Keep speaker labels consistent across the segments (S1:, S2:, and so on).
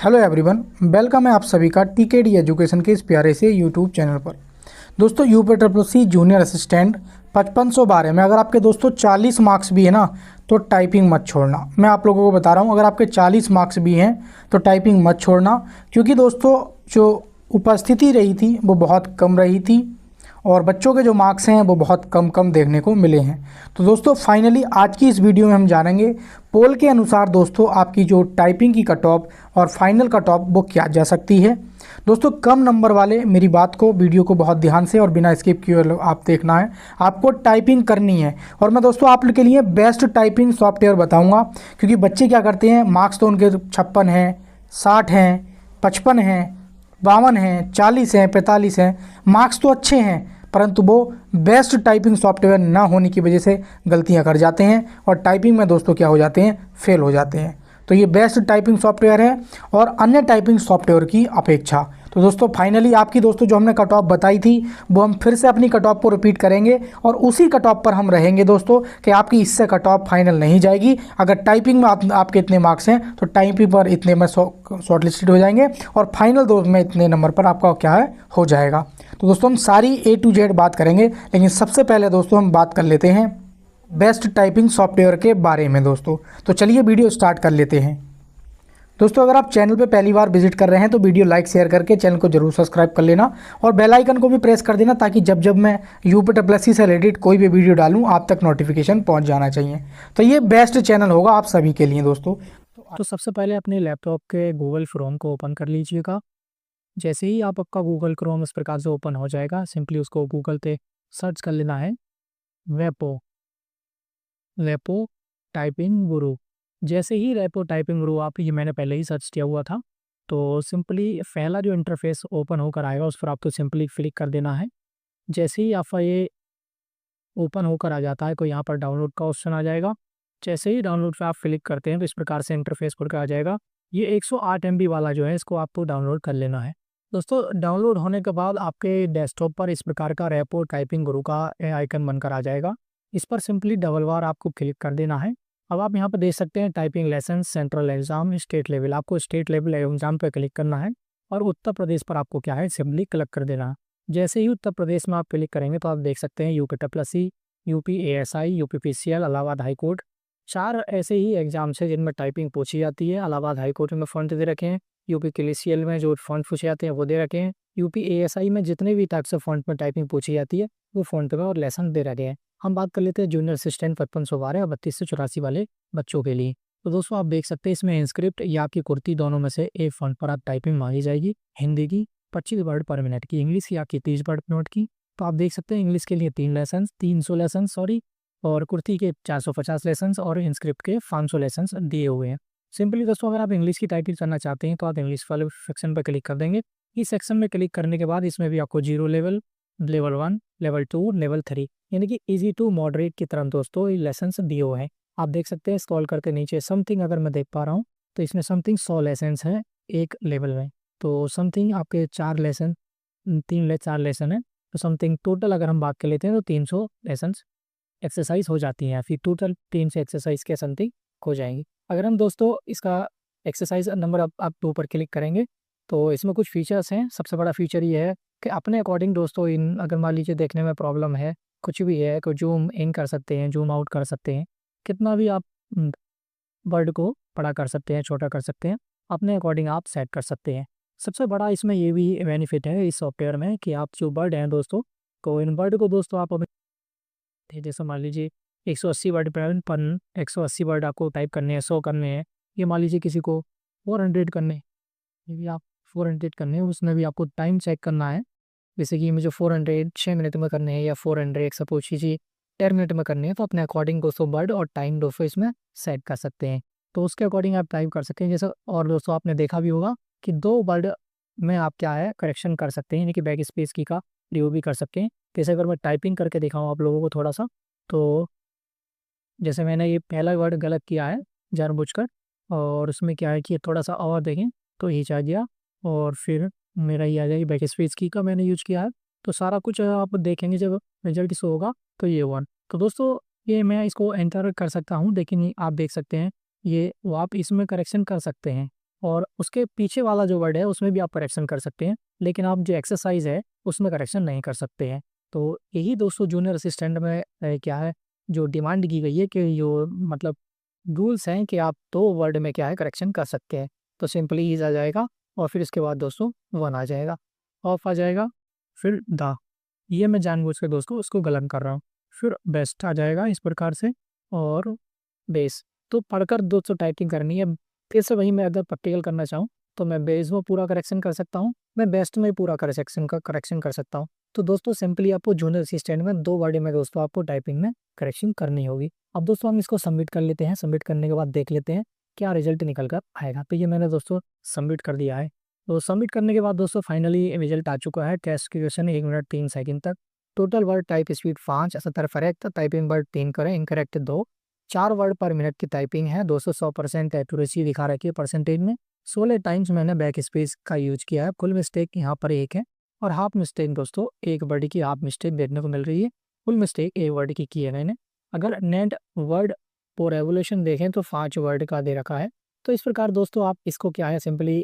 S1: Hello everyone, welcome है आप सभी का टीकेडी एजुकेशन के इस प्यारे से यूट्यूब चैनल पर। दोस्तों यूपीट्रिपल जूनियर असिस्टेंट 5512 में अगर आपके दोस्तों 40 मार्क्स भी है ना तो टाइपिंग मत छोड़ना। मैं आप लोगों को बता रहा हूँ, अगर आपके 40 मार्क्स भी हैं तो टाइपिंग मत छोड़ना, क्योंकि दोस्तों जो उपस्थिति रही थी वो बहुत कम रही थी और बच्चों के जो मार्क्स हैं वो बहुत कम कम देखने को मिले हैं। तो दोस्तों फाइनली आज की इस वीडियो में हम जानेंगे पोल के अनुसार दोस्तों आपकी जो टाइपिंग की कट ऑफ और फाइनल कट ऑफ वो क्या जा सकती है। दोस्तों कम नंबर वाले मेरी बात को, वीडियो को बहुत ध्यान से और बिना स्किप किए आप देखना है, आपको टाइपिंग करनी है। और मैं दोस्तों आप लोग के लिए बेस्ट टाइपिंग सॉफ्टवेयर बताऊंगा, क्योंकि बच्चे क्या करते हैं, मार्क्स तो उनके 56 हैं, 60 हैं, 55 हैं, 52 हैं, 40 हैं, 45 हैं, मार्क्स तो अच्छे हैं, परंतु वो बेस्ट टाइपिंग सॉफ्टवेयर ना होने की वजह से गलतियां कर जाते हैं और टाइपिंग में दोस्तों क्या हो जाते हैं, फेल हो जाते हैं। तो ये बेस्ट टाइपिंग सॉफ्टवेयर है और अन्य टाइपिंग सॉफ्टवेयर की अपेक्षा। तो दोस्तों फाइनली आपकी दोस्तों जो हमने कट ऑफ बताई थी वो हम फिर से अपनी कट ऑफ को रिपीट करेंगे और उसी कट ऑफ पर हम रहेंगे दोस्तों, कि आपकी इससे कट ऑफ फाइनल नहीं जाएगी। अगर टाइपिंग में आपके इतने मार्क्स हैं तो टाइपिंग पर इतने में शॉर्ट लिस्टेड हो जाएंगे और फाइनल दो में इतने नंबर पर आपका क्या है, हो जाएगा। तो दोस्तों हम सारी A to Z बात करेंगे, लेकिन सबसे पहले दोस्तों हम बात कर लेते हैं बेस्ट टाइपिंग सॉफ्टवेयर के बारे में दोस्तों। तो चलिए वीडियो स्टार्ट कर लेते हैं। दोस्तों अगर आप चैनल पे पहली बार विजिट कर रहे हैं तो वीडियो लाइक शेयर करके चैनल को जरूर सब्सक्राइब कर लेना और बेल आइकन को भी प्रेस कर देना, ताकि जब जब मैं यूपीट्रिपल से रिलेटेड कोई भी वीडियो डालूं आप तक नोटिफिकेशन पहुंच जाना चाहिए। तो ये बेस्ट चैनल होगा आप सभी के लिए दोस्तों।
S2: तो सबसे पहले अपने लैपटॉप के गूगल क्रोम को ओपन कर लीजिएगा। जैसे ही आपका गूगल क्रोम इस प्रकार से ओपन हो जाएगा, सिंपली उसको गूगल पे सर्च कर लेना है रेपो रेपो टाइपिंग गुरु। जैसे ही रेपो टाइपिंग गुरु आप, ये मैंने पहले ही सर्च किया हुआ था, तो सिंपली पहला जो इंटरफेस ओपन होकर आएगा उस पर आपको सिंपली क्लिक कर देना है। जैसे ही आपका ये ओपन होकर आ जाता है, कोई यहाँ पर डाउनलोड का ऑप्शन आ जाएगा। जैसे ही डाउनलोड पे आप क्लिक करते हैं तो इस प्रकार से इंटरफेस खुल कर आ जाएगा। ये 108 MB वाला जो है, इसको आपको डाउनलोड कर लेना है। दोस्तों डाउनलोड होने के बाद आपके डेस्कटॉप पर इस प्रकार का रेपो टाइपिंग गुरु का आइकन बनकर आ जाएगा। इस पर सिंपली डबल बार आपको क्लिक कर देना है। अब आप यहाँ पर देख सकते हैं typing lesson, central exam, state level. आपको स्टेट लेवल एग्जाम पर क्लिक करना है और उत्तर प्रदेश पर आपको क्या है, सिंपली क्लिक कर देना है। जैसे ही उत्तर प्रदेश में आप क्लिक करेंगे तो आप देख सकते हैं UP triple, UP ASI, UP PCL, Allahabad high court, 4 ऐसे ही एग्जाम्स हैं जिनमें टाइपिंग पूछी जाती है। इलाहाबाद हाई कोर्ट में फ़ॉन्ट दे रखे हैं, यूपी KCL में जो फ़ॉन्ट पूछे जाते हैं वो दे रखे हैं, यूपी ASI में जितने भी टाइप्स ऑफ फ़ॉन्ट में टाइपिंग पूछी जाती है वो फ़ॉन्ट में और लेसन दे रखे हैं। हम बात कर लेते हैं जूनियर असिस्टेंट 5512 32 से 84 वाले बच्चों के लिए। तो दोस्तों आप देख सकते हैं इसमें इंस्क्रिप्ट या आपकी कुर्ती दोनों में से एक फ़ॉन्ट पर आप टाइपिंग मांगी जाएगी। हिंदी की 25 वर्ड पर मिनट की, इंग्लिश की आपकी 30 वर्ड पर मिनट की। तो आप देख सकते हैं इंग्लिश के लिए 300 लेसन सॉरी, और कुर्ती के 450 लेसन्स और इंस्क्रिप्ट के 500 लेसन्स दिए हुए हैं। सिंपली दोस्तों अगर आप इंग्लिश की टाइपिंग करना चाहते हैं तो आप इंग्लिश वाले सेक्शन पर क्लिक कर देंगे। इस सेक्शन में क्लिक करने के बाद इसमें भी आपको 0 लेवल, लेवल 1, लेवल 2, लेवल 3 यानी कि ईजी टू मॉडरेट की तरह दोस्तों ये लेसन्स दिए हुए हैं। आप देख सकते हैं स्क्रॉल करके नीचे समथिंग अगर मैं देख पा रहा हूँ तो इसमें समथिंग 100 लेसन्स हैं एक लेवल में। तो समथिंग आपके 4 लेसन, 4 लेसन है, तो समथिंग टोटल अगर हम बात कर लेते हैं तो 300 लेसन्स एक्सरसाइज हो जाती हैं, फिर टोटल 300 एक्सरसाइज के समथिंग हो जाएंगी। अगर हम दोस्तों इसका एक्सरसाइज नंबर आप 2 पर क्लिक करेंगे तो इसमें कुछ फीचर्स हैं। सबसे बड़ा फीचर ये है कि अपने अकॉर्डिंग दोस्तों इन, अगर मान लीजिए देखने में प्रॉब्लम है, कुछ भी है, को जूम इन कर सकते हैं, जूम आउट कर सकते हैं, कितना भी आप वर्ड को बड़ा कर सकते हैं, छोटा कर सकते हैं, अपने अकॉर्डिंग आप सेट कर सकते हैं। सबसे बड़ा इसमें ये भी बेनिफिट है इस सॉफ्टवेयर में कि आप जो वर्ड हैं दोस्तों, तो इन वर्ड को दोस्तों आप जैसे मान लीजिए 180 वर्ड पर 180 वर्ड आपको टाइप करने हैं, 100 करने हैं। ये मान लीजिए किसी को 400 करने, ये भी आप 400 करने हैं, उसमें भी आपको टाइम चेक करना है। जैसे कि मुझे 400 6 मिनट में करने हैं या 400 सपोज कीजिए 10 मिनट में करने हैं, तो अपने अकॉर्डिंग दोस्तों वर्ड और टाइम दोस्तों इसमें सेट कर सकते हैं। तो उसके अकॉर्डिंग आप टाइप कर सकते हैं। जैसे और दोस्तों आपने देखा भी होगा कि 2 वर्ड में आप क्या है, करेक्शन कर सकते हैं, यानी कि बैक स्पेस की का रिव्यू भी कर सकते हैं। जैसे अगर मैं टाइपिंग करके दिखाऊँ आप लोगों को थोड़ा सा, तो जैसे मैंने ये पहला वर्ड गलत किया है जानबूझकर, और उसमें क्या है कि थोड़ा सा और देखें तो ये आ गया, और फिर मेरा ये आ जाएगी बैक स्पेस की का मैंने यूज किया है। तो सारा कुछ आप देखेंगे जब रिजल्ट शो होगा तो ये वन। तो दोस्तों ये मैं इसको एंटर कर सकता हूँ, लेकिन आप देख सकते हैं ये वो आप इसमें करेक्शन कर सकते हैं और उसके पीछे वाला जो वर्ड है उसमें भी आप करेक्शन कर सकते हैं, लेकिन आप जो एक्सरसाइज है उसमें करेक्शन नहीं कर सकते हैं। तो यही दोस्तों जूनियर असिस्टेंट में क्या है जो डिमांड की गई है कि जो मतलब रूल्स हैं कि आप 2 वर्ड में क्या है करेक्शन कर सकते हैं। तो सिंपली इज़ आ जाएगा और फिर इसके बाद दोस्तों 1 आ जाएगा, ऑफ आ जाएगा, फिर द, ये मैं जानबूझ के दोस्तों उसको गलत कर रहा हूँ। फिर बेस्ट आ जाएगा इस प्रकार से और बेस। तो पढ़कर दोस्तों टाइपिंग करनी है। फिर से वही मैं अगर प्रैक्टिकल करना चाहूँ तो मैं बेस में पूरा करेक्शन कर सकता हूँ, मैं बेस्ट में पूरा करेक्शन कर सकता हूँ। तो दोस्तों सिंपली आपको जूनियर असिस्टेंट में 2 वर्ड में दोस्तों आपको टाइपिंग में करेक्शन करनी होगी। अब दोस्तों हम इसको सबमिट कर लेते हैं। सबमिट करने के बाद देख लेते हैं क्या रिजल्ट निकल कर आएगा। तो ये मैंने दोस्तों सबमिट कर दिया है। तो सबमिट करने के बाद दोस्तों फाइनली रिजल्ट आ चुका है। टेस्ट क्वेश्चन 1 मिनट 3 सेकंड तक, total word type speed 5, 70 correct, typing word 3 करें, इनकरेक्ट 2, 4 वर्ड पर मिनट की टाइपिंग है, 200% एक्यूरेसी दिखा रखी है परसेंटेज में। 16 टाइम्स मैंने बैक स्पेस का यूज किया है। फुल मिस्टेक यहाँ पर 1 है और हाफ मिस्टेक दोस्तों 1 वर्ड की हाफ मिस्टेक देखने को मिल रही है। फुल मिस्टेक 1 वर्ड की है मैंने। अगर नेट वर्ड और रेवोल्यूशन देखें तो 5 वर्ड का दे रखा है। तो इस प्रकार दोस्तों आप इसको क्या है सिंपली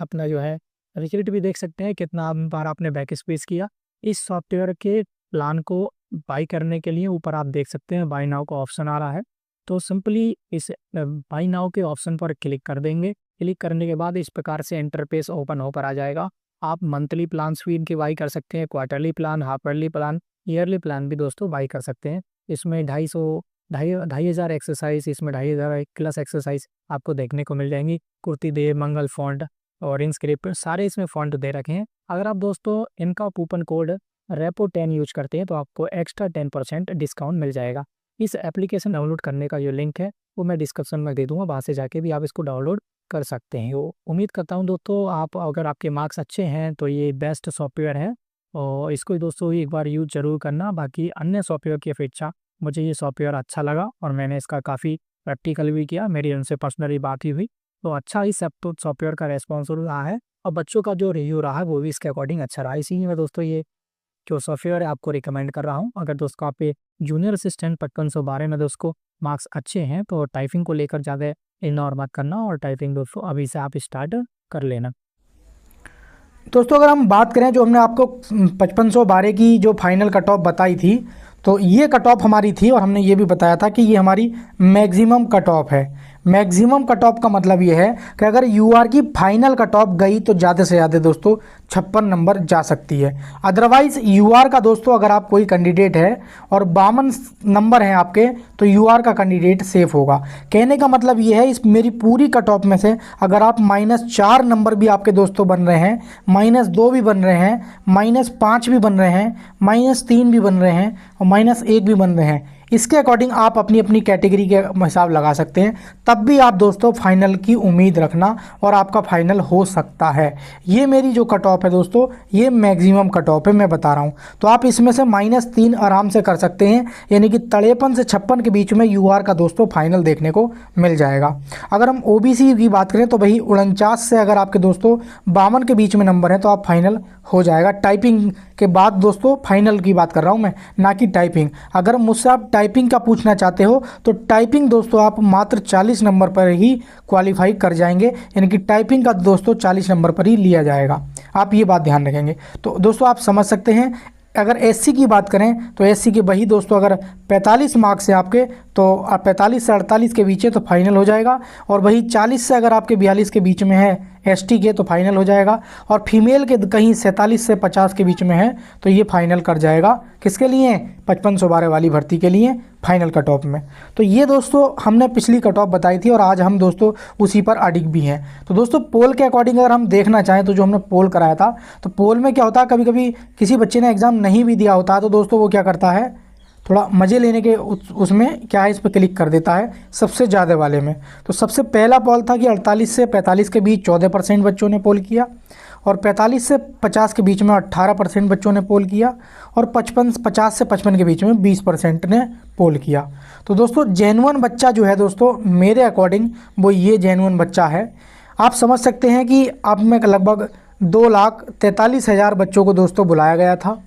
S2: अपना जो है रिजल्ट भी देख सकते हैं कितना बार आपने बैक स्पेस किया। इस सॉफ्टवेयर के प्लान को बाई करने के लिए ऊपर आप देख सकते हैं बाई नाउ का ऑप्शन आ रहा है। तो सिंपली इस बाई नाउ के ऑप्शन पर क्लिक कर देंगे। क्लिक करने के बाद इस प्रकार से इंटरफेस ओपन होकर आ जाएगा। आप मंथली प्लान भी इनके बाई कर सकते हैं, quarterly plan, half yearly plan, yearly plan भी दोस्तों बाई कर सकते हैं। इसमें 2,500 एक्सरसाइज, इसमें 2,500 क्लास एक्सरसाइज आपको देखने को मिल जाएंगी। कुर्ती देव, मंगल फॉन्ट और इनस्क्रिप्ट सारे इसमें फॉन्ट दे रखे हैं। अगर आप दोस्तों इनका कूपन कोड रेपो 10 यूज करते हैं तो आपको एक्स्ट्रा 10% डिस्काउंट मिल जाएगा। इस एप्लीकेशन डाउनलोड करने का जो लिंक है वो मैं डिस्क्रिप्शन में दे दूंगा, वहाँ से जाके भी आप इसको डाउनलोड कर सकते हैं। वो उम्मीद करता हूँ दोस्तों आप अगर आपके मार्क्स अच्छे हैं तो ये बेस्ट सॉफ्टवेयर है और इसको दोस्तों एक बार यूज जरूर करना। बाकी अन्य सॉफ्टवेयर की अपेक्षा मुझे ये सॉफ्टवेयर अच्छा लगा और मैंने इसका काफ़ी प्रैक्टिकल भी किया, मेरी उनसे पर्सनली बात ही हुई तो अच्छा ही सब सॉफ्टवेयर का रेस्पॉन्स रहा है और बच्चों का जो रिव्यू रहा है वो भी इसके अकॉर्डिंग अच्छा रहा। इसीलिए मैं दोस्तों ये जो सॉफ्टवेयर है आपको रिकमेंड कर रहा हूँ। अगर दोस्तों आप पे जूनियर असिस्टेंट 5512 में दोस्तों मार्क्स अच्छे हैं तो टाइपिंग को लेकर ज़्यादा इग्नोर मत करना और टाइपिंग दोस्तों अभी से आप स्टार्ट कर लेना।
S1: दोस्तों अगर हम बात करें जो हमने आपको 5512 की जो फाइनल कट ऑफ बताई थी तो ये कट ऑफ हमारी थी और हमने ये भी बताया था कि ये हमारी मैक्सिमम कट ऑफ है। मैक्सिमम कट ऑफ का मतलब ये है कि अगर यूआर की फाइनल कट ऑफ गई तो ज़्यादा से ज़्यादा दोस्तों 56 नंबर जा सकती है। अदरवाइज़ यूआर का दोस्तों अगर आप कोई कैंडिडेट है और 52 नंबर हैं आपके तो यूआर का कैंडिडेट सेफ होगा। कहने का मतलब ये है इस मेरी पूरी कट ऑफ में से अगर आप -4 नंबर भी आपके दोस्तों बन रहे हैं, -2 भी बन रहे हैं, -5 भी बन रहे हैं, -3 भी बन रहे हैं और -1 भी बन रहे हैं, इसके अकॉर्डिंग आप अपनी अपनी कैटेगरी के हिसाब लगा सकते हैं। तब भी आप दोस्तों फाइनल की उम्मीद रखना और आपका फाइनल हो सकता है। ये मेरी जो कट ऑफ है दोस्तों ये मैक्सिमम कट ऑफ है मैं बता रहा हूँ। तो आप इसमें से -3 आराम से कर सकते हैं, यानी कि 53 से 56 के बीच में यूआर का दोस्तों फाइनल देखने को मिल जाएगा। अगर हम ओबीसी की बात करें तो भाई 49 से अगर आपके दोस्तों 52 के बीच में नंबर है तो आप फाइनल हो जाएगा। टाइपिंग के बाद दोस्तों फाइनल की बात कर रहा हूँ मैं, ना कि टाइपिंग। अगर मुझसे आप टाइपिंग का पूछना चाहते हो तो टाइपिंग दोस्तों आप मात्र 40 नंबर पर ही क्वालिफाई कर जाएंगे, यानी कि टाइपिंग का दोस्तों 40 नंबर पर ही लिया जाएगा। आप ये बात ध्यान रखेंगे। तो दोस्तों आप समझ सकते हैं। अगर एससी की बात करें तो एससी के वही दोस्तों अगर 45 मार्क्स है आपके तो 45 से 48 के बीच है तो फाइनल हो जाएगा, और वही 40 से अगर आपके 42 के बीच में है एसटी के तो फाइनल हो जाएगा, और फीमेल के कहीं 47 से 50 के बीच में है तो ये फाइनल कर जाएगा। किसके लिए? 5512 वाली भर्ती के लिए फाइनल कट ऑफ में। तो ये दोस्तों हमने पिछली कट ऑफ बताई थी और आज हम दोस्तों उसी पर अडिग भी हैं। तो दोस्तों पोल के अकॉर्डिंग अगर हम देखना चाहें तो जो हमने पोल कराया था तो पोल में क्या होता है, कभी कभी किसी बच्चे ने एग्ज़ाम नहीं भी दिया होता है तो दोस्तों वो क्या करता है, थोड़ा मज़े लेने के उसमें क्या है इस पर क्लिक कर देता है सबसे ज़्यादा वाले में। तो सबसे पहला पोल था कि 48 से 45 के बीच 14% बच्चों ने पोल किया, और 45 से 50 के बीच में 18% बच्चों ने पोल किया, और 50 से 55 के बीच में 20% ने पोल किया। तो दोस्तों जेन्युइन बच्चा जो है दोस्तों मेरे अकॉर्डिंग वो ये जेन्युइन बच्चा है। आप समझ सकते हैं कि अब में लगभग 2,43,000 बच्चों को दोस्तों बुलाया गया था,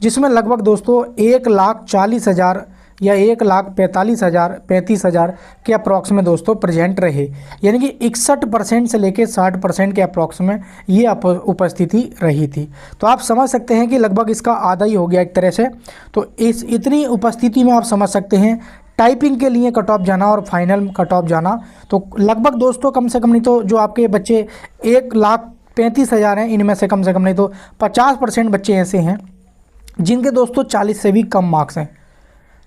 S1: जिसमें लगभग दोस्तों 1,40,000 या 1,45,000 35,000 के अप्रॉक्स में दोस्तों प्रेजेंट रहे, यानी कि 61% से लेकर 60% के अप्रॉक्स में ये उपस्थिति रही थी। तो आप समझ सकते हैं कि लगभग इसका आधा ही हो गया एक तरह से। तो इस इतनी उपस्थिति में आप समझ सकते हैं टाइपिंग के लिए कट ऑफ जाना और फाइनल कट ऑफ जाना, तो लगभग दोस्तों कम से कम नहीं तो जो आपके बच्चे 1,35,000 हैं, इनमें से कम नहीं तो 50% बच्चे ऐसे हैं जिनके दोस्तों 40 से भी कम मार्क्स हैं।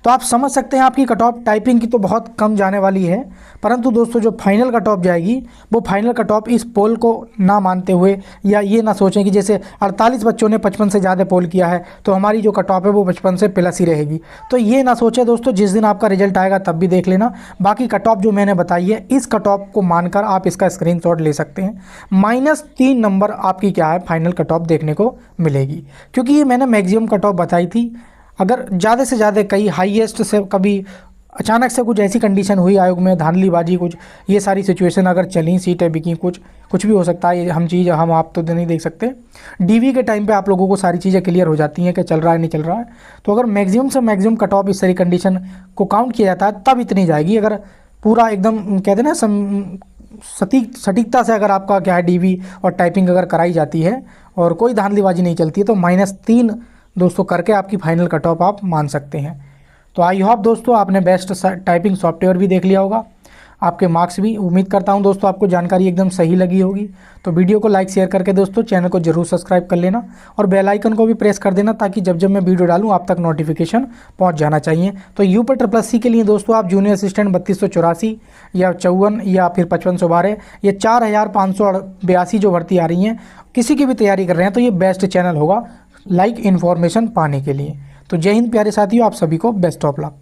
S1: तो आप समझ सकते हैं आपकी कट ऑफ टाइपिंग की तो बहुत कम जाने वाली है, परंतु दोस्तों जो फाइनल कट ऑफ जाएगी वो फाइनल कट ऑफ इस पोल को ना मानते हुए, या ये ना सोचें कि जैसे 48 बच्चों ने 55 से ज़्यादा पोल किया है तो हमारी जो कट ऑफ है वो 55 से प्लस ही रहेगी। तो ये ना सोचें दोस्तों, जिस दिन आपका रिजल्ट आएगा तब भी देख लेना। बाकी कट ऑफ जो मैंने बताई है इस कट ऑफ को मानकर आप इसका स्क्रीनशॉट ले सकते हैं। -3 नंबर आपकी क्या है फाइनल कट ऑफ देखने को मिलेगी, क्योंकि ये मैंने मैक्सिमम कट ऑफ बताई थी। अगर ज़्यादा से ज़्यादा कई हाईएस्ट से कभी अचानक से कुछ ऐसी कंडीशन हुई आयोग में, धांधलीबाजी, कुछ ये सारी सिचुएशन अगर चली, सीटें बिकी, कुछ भी हो सकता है, ये हम आप तो नहीं देख सकते। डीवी के टाइम पे आप लोगों को सारी चीज़ें क्लियर हो जाती हैं कि चल रहा है नहीं चल रहा है। तो अगर मैक्सिमम से मैक्सिमम कट ऑफ इस सारी कंडीशन को काउंट किया जाता है तब इतनी जाएगी। अगर पूरा एकदम कहते हैं ना सटीकता से अगर आपका क्या है डीवी और टाइपिंग अगर कराई जाती है और कोई धांधलीबाजी नहीं चलती है तो -3 दोस्तों करके आपकी फाइनल कट ऑफ आप मान सकते हैं। तो आई होप दोस्तों आपने बेस्ट टाइपिंग सॉफ्टवेयर भी देख लिया होगा, आपके मार्क्स भी। उम्मीद करता हूं दोस्तों आपको जानकारी एकदम सही लगी होगी। तो वीडियो को लाइक शेयर करके दोस्तों चैनल को जरूर सब्सक्राइब कर लेना और बेल आइकन को भी प्रेस कर देना, ताकि जब मैं वीडियो डालूं आप तक नोटिफिकेशन पहुंच जाना चाहिए। तो यूपी के लिए दोस्तों आप जूनियर असिस्टेंट 3284 या 54 या फिर 5512 या 4582 जो भर्ती आ रही हैं, किसी की भी तैयारी कर रहे हैं तो ये बेस्ट चैनल होगा लाइक इन्फॉर्मेशन पाने के लिए। तो जय हिंद प्यारे साथियों, आप सभी को बेस्ट ऑफ लक।